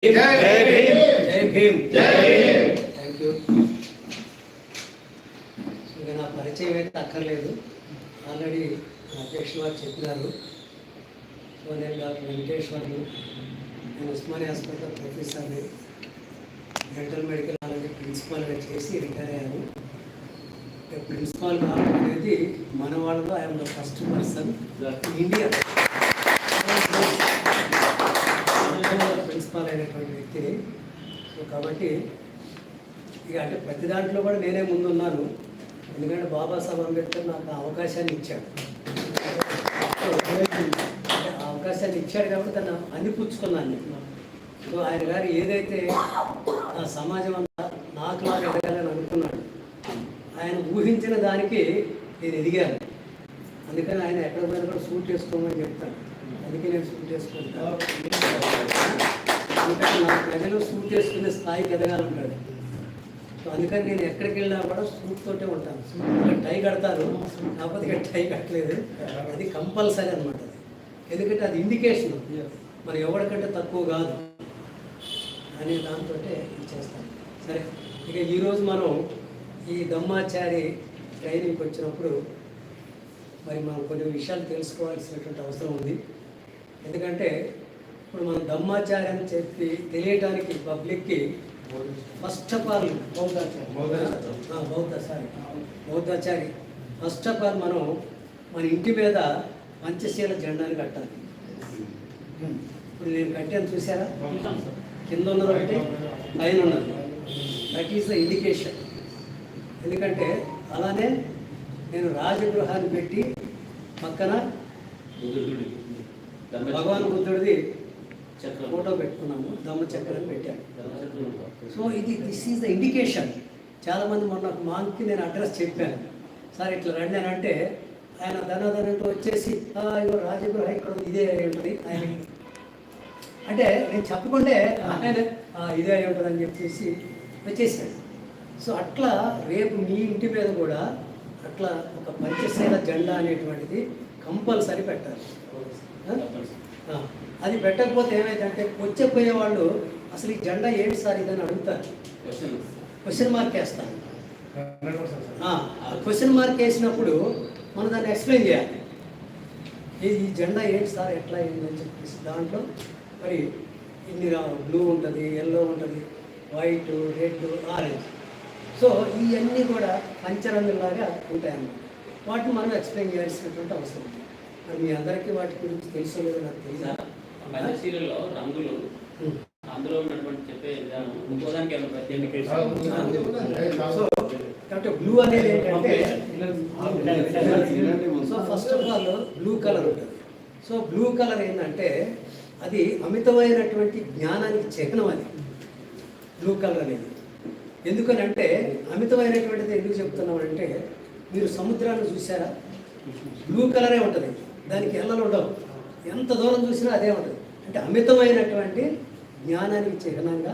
జై భీమ్ జై భీమ్ జై భీమ్. Thank you. ఇంకా నా పరిచయం అయితే అక్కర్లేదు, ఆల్రెడీ అధ్యక్షులు వారు చెప్పినారు. సో నేను డాక్టర్ వెంకటేశ్వర్లు, నేను ఉస్మానియా హాస్పిటల్ ప్రొఫెసర్ని, డెంటల్ మెడికల్ కాలేజ్ ప్రిన్సిపాల్గా చేసి రిటైర్ అయ్యాను. ప్రిన్సిపాల్ కావడం అనేది మన వాళ్ళలో I'm the first person India principal అయినటువంటి వ్యక్తిని. సో కాబట్టి ఇక అంటే ప్రతి దాంట్లో కూడా నేనే ముందున్నాను, ఎందుకంటే బాబాసాహెబ్ అంబేద్కర్ నాకు ఆ అవకాశాన్ని ఇచ్చాడు. ఆ అవకాశాన్ని ఇచ్చాడు కాబట్టి తను అందిపుచ్చుకున్నాను. సో ఆయన గారు ఏదైతే ఆ సమాజం అంతా నాకులాగా ఎదగాలని అనుకున్నాడు, ఆయన ఊహించిన దానికి నేను ఎదిగాను. అందుకని ఆయన ఎక్కడ పోయినా కూడా సూట్ వేసుకోమని చెప్తాను, అందుకే నేను సూట్ వేసుకుంటాను. ఎందుకంటే నా ప్రజలు సూట్ వేసుకునే స్థాయికి ఎదగాలంటాడు. సో అందుకని నేను ఎక్కడికి వెళ్ళినా కూడా సూట్ తోటే ఉంటాను. సూట్ టై కడతారు, కాకపోతే ఇక్కడ టై కట్టలేదు, అది కంపల్సరీ అనమాట. ఎందుకంటే అది ఇండికేషన్ మరి ఎవరికంటే తక్కువ కాదు అనే దాంతో చేస్తాను. సరే, ఇక ఈరోజు మనం ఈ దమ్మాచారి ట్రైనింగ్కి వచ్చినప్పుడు మరి మనం కొన్ని విషయాలు తెలుసుకోవాల్సినటువంటి అవసరం ఉంది. ఎందుకంటే ఇప్పుడు మనం దమ్మాచారి అని చెప్పి తెలియటానికి పబ్లిక్కి ఫస్ట్ ఆఫ్ ఆల్ బౌద్ధాచారి ఫస్ట్ ఆఫ్ ఆల్ మనం మన ఇంటి మీద పంచశీల జెండాని కట్టాలి. ఇప్పుడు నేను కట్టాను చూసారా, కింద ఉన్నది ఒకటి పైన ఉన్నది, దట్ ఈస్ ద ఇండికేషన్. ఎందుకంటే అలానే నేను రాజగృహాన్ని పెట్టి పక్కన భగవాన్ బుద్ధుడిది ఫోటో పెట్టుకున్నాము, దమ్మ చక్రం పెట్టాను. So this is the indication. చాలామంది మొన్న మాకి నేను అడ్రస్ చెప్పాను, సార్ ఇట్లా రండి అని అంటే ఆయన ధనాధనంతో వచ్చేసి ఇగో రాజగృహ ఇక్కడ ఇదే అయి ఉంటుంది ఆయన అంటే నేను చెప్పకుండే ఆయన ఇదే అయి ఉంటుంది అని చెప్పేసి వచ్చేసాడు. సో అట్లా రేపు మీ ఇంటి మీద కూడా అట్లా ఒక పంచశీల జెండా అనేటువంటిది కంపల్సరీ పెట్టాలి. అది పెట్టకపోతే ఏమైందంటే వచ్చే వాళ్ళు అసలు ఈ జెండా ఏంటి సార్ ఇదని అడుగుతారు, క్వశ్చన్ మార్క్ వేస్తారు. క్వశ్చన్ మార్క్ వేసినప్పుడు మనం దాన్ని ఎక్స్ప్లెయిన్ చేయాలి, ఈ జెండా ఏంటి సార్ ఎట్లా అయిందని చెప్పేసి. దాంట్లో మరి ఇన్ని బ్లూ ఉంటుంది, ఎల్లో ఉంటుంది, వైట్, రెడ్, ఆరెంజ్. సో ఇవన్నీ కూడా పంచరంగులాగా ఉంటాయన్నమాట. వాటిని మనం ఎక్స్ప్లెయిన్ చేయాల్సినటువంటి అవసరం ఉంది. మరి మీ అందరికీ వాటి గురించి తెలుసో లేదో నాకు తెలియదు. పంచశీలలో రంగులు అందులో ఉన్నటువంటి చెప్పే విధానం ఇంకోదానికి సో కాబట్టి బ్లూ అనేది ఏంటంటే so first of all blue colour ఉంటుంది. సో బ్లూ కలర్ ఏంటంటే అది అమితమైనటువంటి జ్ఞానానికి చిహ్నం. అది బ్లూ కలర్ అనేది ఎందుకని అంటే అమితమైనటువంటిది ఎందుకు చెప్తున్నామంటే, మీరు సముద్రాన్ని చూసారా, బ్లూ కలరే ఉంటుంది, దానికి ఎల్లలు ఉండవు, ఎంత దూరం చూసినా అదే ఉంటుంది. అంటే అమితమైనటువంటి జ్ఞానానికి చిహ్నంగా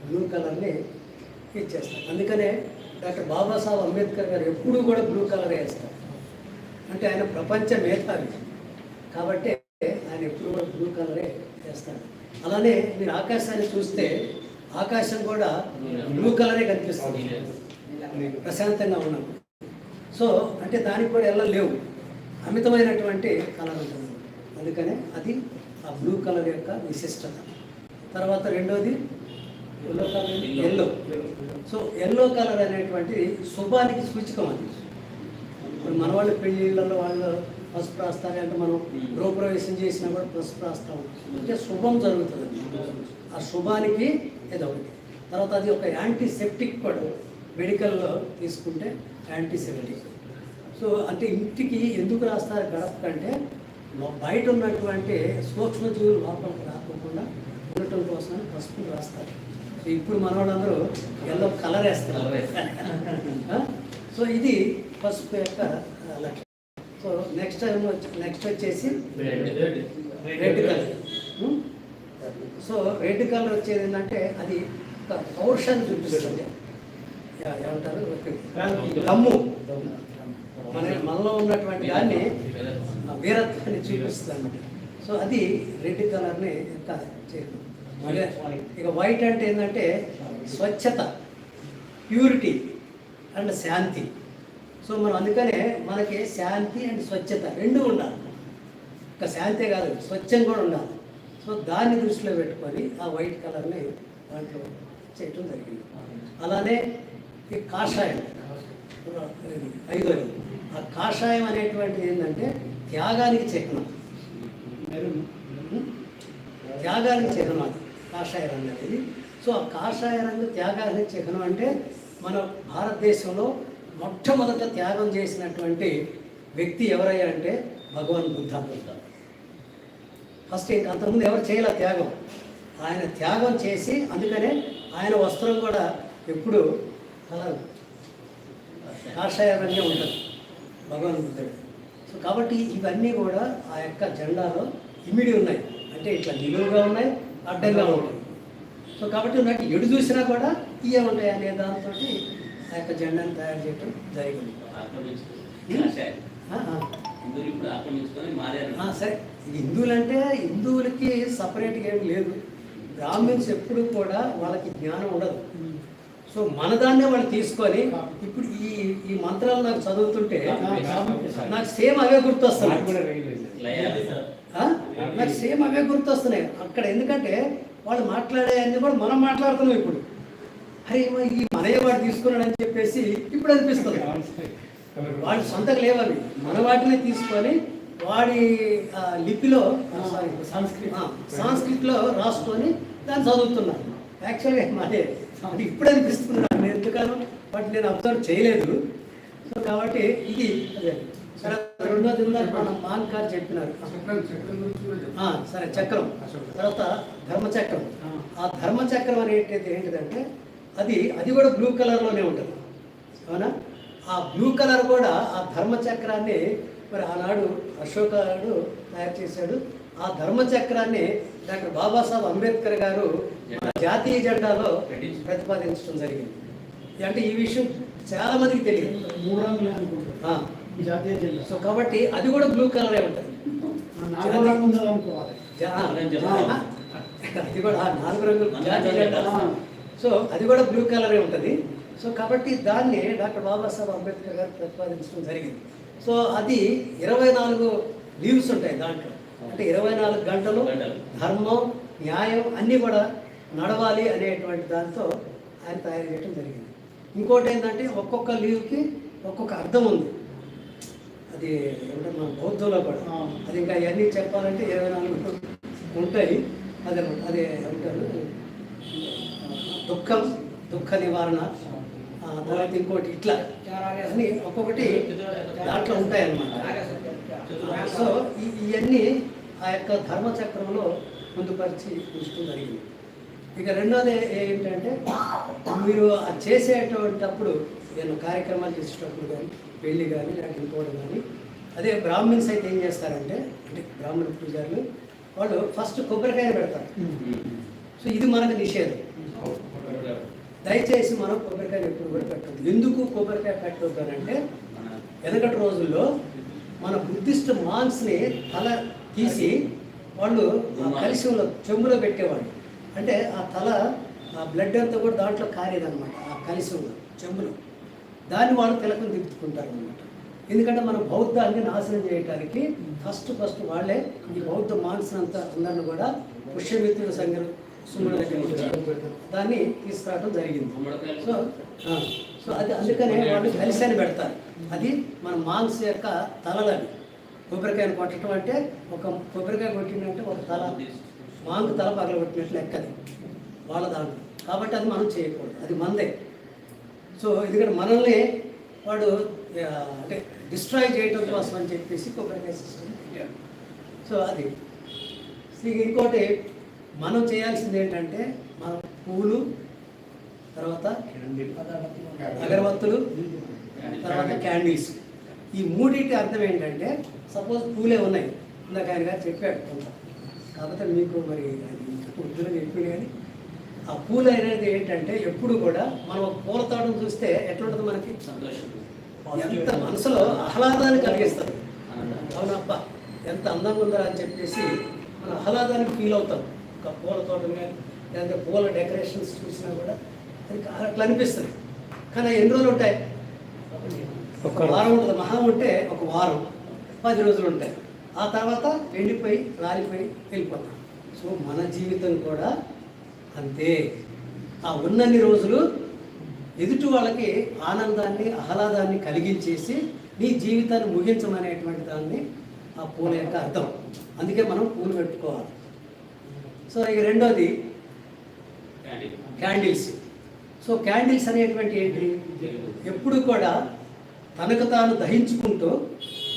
బ్లూ కలర్ని ఇచ్చేస్తారు. అందుకనే డాక్టర్ బాబాసాహెబ్ అంబేద్కర్ గారు ఎప్పుడూ కూడా బ్లూ కలర్ వేస్తారు. అంటే ఆయన ప్రపంచ మేధావి కాబట్టి ఆయన ఎప్పుడు కూడా బ్లూ కలరే వేస్తారు. అలానే మీరు ఆకాశాన్ని చూస్తే ఆకాశం కూడా బ్లూ కలరే కనిపిస్తుంది, ప్రశాంతంగా ఉన్నాం. సో అంటే దానికి కూడా ఎలా లేవు, అమితమైనటువంటి కలర్ ఉంటుంది. అందుకనే అది ఆ బ్లూ కలర్ యొక్క విశిష్టత. తర్వాత రెండోది yellow colour, yellow. So yellow colour అనేటువంటి శుభానికి సూచకం. అది ఇప్పుడు మన వాళ్ళ పెళ్ళిళ్ళలో వాళ్ళు పసుపు రాస్తారు, అంటే మనం గృహప్రవేశం చేసినా కూడా పసుపు రాస్తాం, అంటే శుభం జరుగుతుంది. ఆ శుభానికి ఏదో ఒకటి. తర్వాత అది ఒక యాంటీసెప్టిక్ కూడా, మెడికల్లో తీసుకుంటే యాంటీసెప్టిక్. సో అంటే ఇంటికి ఎందుకు రాస్తారు గడప కంటే బయట ఉన్నటువంటి సూక్ష్మజీవులు లోపలికి రాకుండా ఉండటం కోసం పసుపు రాస్తారు. సో ఇప్పుడు మన వాళ్ళందరూ ఎల్లో కలర్ వేస్తారు. సో ఇది పసుపు యొక్క లక్షణం. సో నెక్స్ట్ వచ్చేసి red colour. So red colour వచ్చేది ఏంటంటే అది ఒక పౌరుషాన్ని చూపిస్తుంది. ఏమంటారు, దమ్ము, మనలో ఉన్నటువంటి దాన్ని వీరత్వాన్ని చూపిస్తుంది అన్నమాట. సో అది రెడ్ కలర్ని యొక్క చేయడం. ఇక వైట్ అంటే ఏంటంటే స్వచ్ఛత, ప్యూరిటీ అండ్ శాంతి. సో మనం అందుకనే మనకి శాంతి అండ్ స్వచ్ఛత రెండు ఉండాలి. ఇంకా శాంతే కాదు, స్వచ్ఛం కూడా ఉండాలి. సో దాన్ని దృష్టిలో పెట్టుకొని ఆ వైట్ కలర్ని దాంట్లో చేయటం జరిగింది. అలానే ఈ కాషాయం ఐదోది. ఆ కాషాయం అనేటువంటిది ఏంటంటే త్యాగానికి చిహ్నం, త్యాగానికి చిహ్నం అది కాషాయ రంగు అనేది. సో ఆ కాషాయ రంగు త్యాగానికి చిహ్నం అంటే మన భారతదేశంలో మొట్టమొదట త్యాగం చేసినటువంటి వ్యక్తి ఎవరయ్యా అంటే భగవాన్ బుద్ధ. ఫస్ట్ ఇంకా అంతకుముందు ఎవరు చేయలే త్యాగం, ఆయన త్యాగం చేసి అందుకనే ఆయన వస్త్రం కూడా ఎప్పుడు కలర్ కాషాయ రంగే ఉంటుంది భగవాన్ బుద్ధుడు. సో కాబట్టి ఇవన్నీ కూడా ఆ యొక్క జెండాలో ఇమిడి ఉన్నాయి, అంటే ఇట్లా నిలువుగా ఉన్నాయి, అడ్డంగా ఉన్నాయి. సో కాబట్టి నాకు ఎడు చూసినా కూడా ఇవే ఉంటాయి అనే దాంతో ఆ యొక్క జెండాను తయారు చేయడం జరిగింది. సరే, హిందువులు అంటే హిందువులకి సపరేట్గా ఏమి లేదు. బ్రాహ్మిన్స్ ఎప్పుడు కూడా వాళ్ళకి జ్ఞానం ఉండదు. సో మన దాన్నే వాళ్ళు తీసుకొని ఇప్పుడు ఈ మంత్రాలు నాకు చదువుతుంటే నాకు సేమ్ అవే గుర్తొస్తున్నాయి, నాకు సేమ్ అవే గుర్తొస్తున్నాయి అక్కడ. ఎందుకంటే వాళ్ళు మాట్లాడే అన్ని కూడా మనం మాట్లాడుతున్నాం ఇప్పుడు. అరే ఈ మనయ్య వాడు తీసుకున్నాడు అని చెప్పేసి ఇప్పుడు అనిపిస్తుంది. వాళ్ళు సొంతగా లేవవి, మన వాటిని తీసుకొని వాడి లిపిలో సంస్కృతిలో రాసుకొని దాన్ని చదువుతున్నారు. యాక్చువల్గా అదే అంటే ఇప్పుడు అనిపిస్తున్నాను నేను, ఎందుకనో వాటి నేను అబ్జర్వ్ చేయలేదు. సో కాబట్టి ఇది అదే. సరే, రెండోది మన మాన్ గారు చెప్పినారు. సరే, చక్రం, తర్వాత ధర్మచక్రం. ఆ ధర్మచక్రం అనేటిది ఏంటిదంటే అది కూడా బ్లూ కలర్లోనే ఉంటుంది, అవునా? ఆ బ్లూ కలర్ కూడా ఆ ధర్మచక్రాన్ని మరి ఆనాడు అశోకుడు తయారు చేశాడు. ఆ ధర్మచక్రాన్ని డాక్టర్ బాబాసాహెబ్ అంబేద్కర్ గారు జాతీయ జెండాలో ప్రతిపాదించడం జరిగింది. అంటే ఈ విషయం చాలా మందికి తెలియదు. 3 రంగులు అనుకుంటారు జాతీయ జెండా. సో కాబట్టి అది కూడా బ్లూ కలరే ఉంటుంది. అది కూడా 4 రంగులు జాతీయ జెండా. సో అది కూడా బ్లూ కలరే ఉంటుంది. సో కాబట్టి దాన్ని డాక్టర్ బాబాసాహెబ్ అంబేద్కర్ గారు ప్రతిపాదించడం జరిగింది. సో అది 24 లీవ్స్ ఉంటాయి దాంట్లో. అంటే 24 గంటలు ధర్మం, న్యాయం అన్నీ కూడా నడవాలి అనేటువంటి దాంతో ఆయన తయారు చేయడం జరిగింది. ఇంకోటి ఏంటంటే ఒక్కొక్క లీవ్కి ఒక్కొక్క అర్థం ఉంది. అది ఏమంటే మన బౌద్ధంలో కూడా అది ఇంకా అవన్నీ చెప్పాలంటే 24 ఉంటాయి. అదే అంటారు దుఃఖ నివారణ, తర్వాత ఇంకోటి ఇట్లా అని ఒక్కొక్కటి దాంట్లో ఉంటాయన్నమాట. సో ఇవన్నీ ఆ యొక్క ధర్మచక్రంలో పొందుపరిచి ఉంచడం జరిగింది. ఇక రెండోది ఏంటంటే మీరు చేసేటప్పుడు నేను కార్యక్రమాలు చేసేటప్పుడు కానీ పెళ్ళి కానీ లేకపోతే ఇంకోటి కానీ అదే బ్రాహ్మిన్స్ అయితే ఏం చేస్తారంటే అంటే బ్రాహ్మణ పూజారులు వాళ్ళు ఫస్ట్ కొబ్బరికాయ పెడతారు. సో ఇది మనకు నిషేధం. దయచేసి మనం కొబ్బరికాయ ఎప్పుడు కూడా పెట్టద్దు. ఎందుకు కొబ్బరికాయ పెట్టొద్దానంటే వెనకటి రోజుల్లో మన బుద్ధిస్ట్ మాన్స్ని తల తీసి వాళ్ళు కలిసిలో చెంబులో పెట్టేవాళ్ళు. అంటే ఆ తల ఆ బ్లడ్ అంతా కూడా దాంట్లో కారేదనమాట, ఆ కలిసిలో చెంబులో. దాన్ని వాళ్ళు తిలకం దిద్దుకుంటారు అనమాట. ఎందుకంటే మన బౌద్ధాన్ని నాశనం చేయడానికి ఫస్ట్ వాళ్ళే ఈ బౌద్ధ మాన్స్ అంతా అందరిని కూడా పుష్యమిత్రుల సంఘం సుమడ దగ్గర దాన్ని తీసుకురావడం జరిగింది. సో అది అందుకనే వాళ్ళు కలిసి పెడతారు. అది మన మాన్స్ యొక్క తలలని కొబ్బరికాయను కొట్టడం అంటే ఒక కొబ్బరికాయ కొట్టిందంటే ఒక తల మాంగు తల పగలగొట్టినట్లు లెక్కది వాళ్ళ దాంట్లో. కాబట్టి అది మనం చేయకూడదు, అది మందే. సో ఎందుకంటే మనల్ని వాడు అంటే డిస్ట్రాయ్ చేయడం కోసం అని చెప్పేసి కొబ్బరికాయ సిస్టమ్ పెట్టాడు. సో అది ఇంకోటి మనం చేయాల్సింది ఏంటంటే మనం పూలు, తర్వాత అగరబత్తులు, తర్వాత క్యాండిల్స్. ఈ మూడింటి అర్థం ఏంటంటే సపోజ్ పూలే ఉన్నాయి, ఇందాక ఆయన గారు చెప్పాడు కొంత, కాకపోతే మీకు మరి వృద్ధులు చెప్పి కానీ ఆ పూలు అనేది ఏంటంటే ఎప్పుడు కూడా మనం ఒక పూల తోటను చూస్తే ఎట్లుంటుంది మనకి సంతోషం, ఎంత మనసులో ఆహ్లాదాన్ని కలిగిస్తుంది. అవునబ్బా ఎంత అందంగా ఉందా అని చెప్పేసి మనం ఆహ్లాదానికి ఫీల్ అవుతాం. ఒక ఒక పూల తోటలు కానీ లేదంటే పూల డెకరేషన్స్ చూసినా కూడా అది అట్లా అనిపిస్తుంది. కానీ ఎన్ని రోజులు ఉంటాయి? ఒక వారం ఉంటుంది, మహా ఉంటే ఒక వారం 10 రోజులు ఉంటాయి. ఆ తర్వాత ఎండిపోయి రాలిపోయి వెళ్ళిపోతాం. సో మన జీవితం కూడా అంతే. ఆ ఉన్నన్ని రోజులు ఎదుటి వాళ్ళకి ఆనందాన్ని ఆహ్లాదాన్ని కలిగించేసి నీ జీవితాన్ని ముగించమనేటువంటి దాన్ని ఆ పూల యొక్క అర్థం. అందుకే మనం పూలు పెట్టుకోవాలి. సో ఇక రెండోది క్యాండిల్స్. సో క్యాండిల్స్ అనేటువంటి ఏంటి? ఎప్పుడు కూడా తనకు తాను దహించుకుంటూ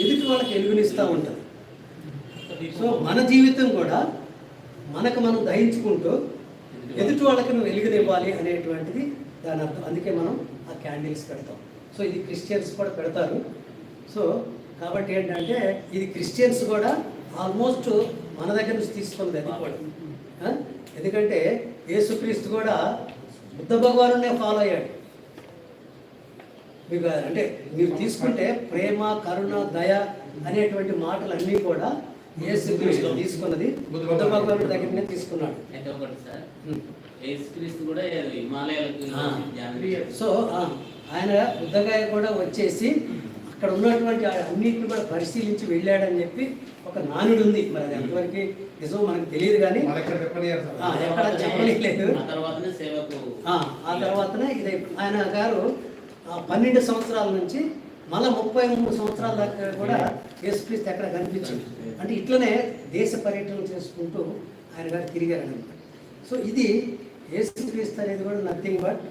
ఎదుటి వాళ్ళకి వెలుగునిస్తూ ఉంటుంది. సో మన జీవితం కూడా మనకు మనం దహించుకుంటూ ఎదుటి వాళ్ళకి నువ్వు వెలుగునివ్వాలి అనేటువంటిది దాని అర్థం. అందుకే మనం ఆ క్యాండిల్స్ పెడతాం. సో ఇది క్రిస్టియన్స్ కూడా పెడతారు. సో కాబట్టి ఏంటంటే ఇది క్రిస్టియన్స్ కూడా ఆల్మోస్ట్ మన దగ్గర నుంచి తీసుకున్నది అది కూడా. ఎందుకంటే యేసుక్రీస్తు కూడా బుద్ధ భగవానునే ఫాలో అయ్యాడు. మీకు అంటే మీరు తీసుకుంటే ప్రేమ, కరుణ, దయ అనేటువంటి మాటలన్నీ కూడా యేసుక్రీస్తు తీసుకున్నది బుద్ధ భగవానుడి దగ్గరనే తీసుకున్నాడు. అయితే ఒకటి సార్, యేసుక్రీస్తు కూడా హిమాలయాలకు సో ఆయన బుద్ధగాయ కూడా వచ్చేసి అక్కడ ఉన్నటువంటి అన్నింటిని కూడా పరిశీలించి వెళ్ళాడని చెప్పి ఒక నానుడు ఉంది. మరి అది ఎంతవరకు నిజం మనకు తెలియదు, కానీ ఎక్కడ చెప్పలేదు. ఆ తర్వాతనే ఇది ఆయన గారు 12 సంవత్సరాల నుంచి మళ్ళీ 33 సంవత్సరాల దాకా కూడా యేసుక్రీస్తు ఎక్కడ కనిపించింది. అంటే ఇట్లనే దేశ పర్యటన చేసుకుంటూ ఆయన గారు తిరిగారనమాట. సో ఇది యేసుక్రీస్తు అనేది కూడా నథింగ్ బట్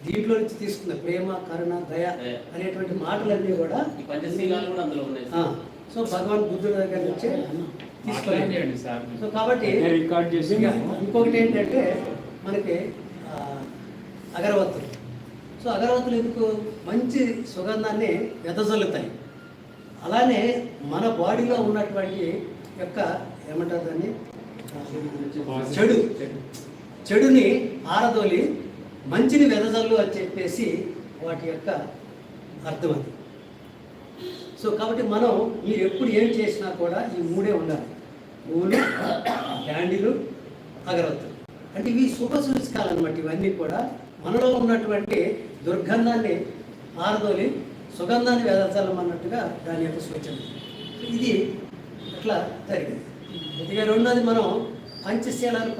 దీంట్లో నుంచి తీసుకున్న ప్రేమ, కరుణ, దయ అనేటువంటి మాటలన్నీ కూడా. సో భగవాన్ బుద్ధుడి దగ్గర నుంచి తీసుకున్నాడు. సో కాబట్టి ఇంకొకటి ఏంటంటే మనకి అగరవత్తులు. సో అగరవత్తులు ఎందుకు? మంచి సుగంధాన్ని వెదజల్లుతాయి. అలానే మన బాడీలో ఉన్నటువంటి యొక్క ఏమంటారు దాన్ని, చెడుని ఆరదోలి మంచిని వెదజల్లు అని చెప్పేసి వాటి యొక్క అర్థం అది. సో కాబట్టి మనం మీరు ఎప్పుడు ఏం చేసినా కూడా ఈ మూడే ఉండాలి: పూలు, క్యాండిలు, అగరవత్తులు. అంటే ఇవి సూపసూచికాలు అన్నమాట. ఇవన్నీ కూడా మనలో ఉన్నటువంటి దుర్గంధాన్ని ఆరదోలి సుగంధాన్ని వెదజల్లమన్నట్టుగా దాని యొక్క సూచన. ఇది అట్లా జరిగింది. ఇక రెండోది మనం పంచశీలాలు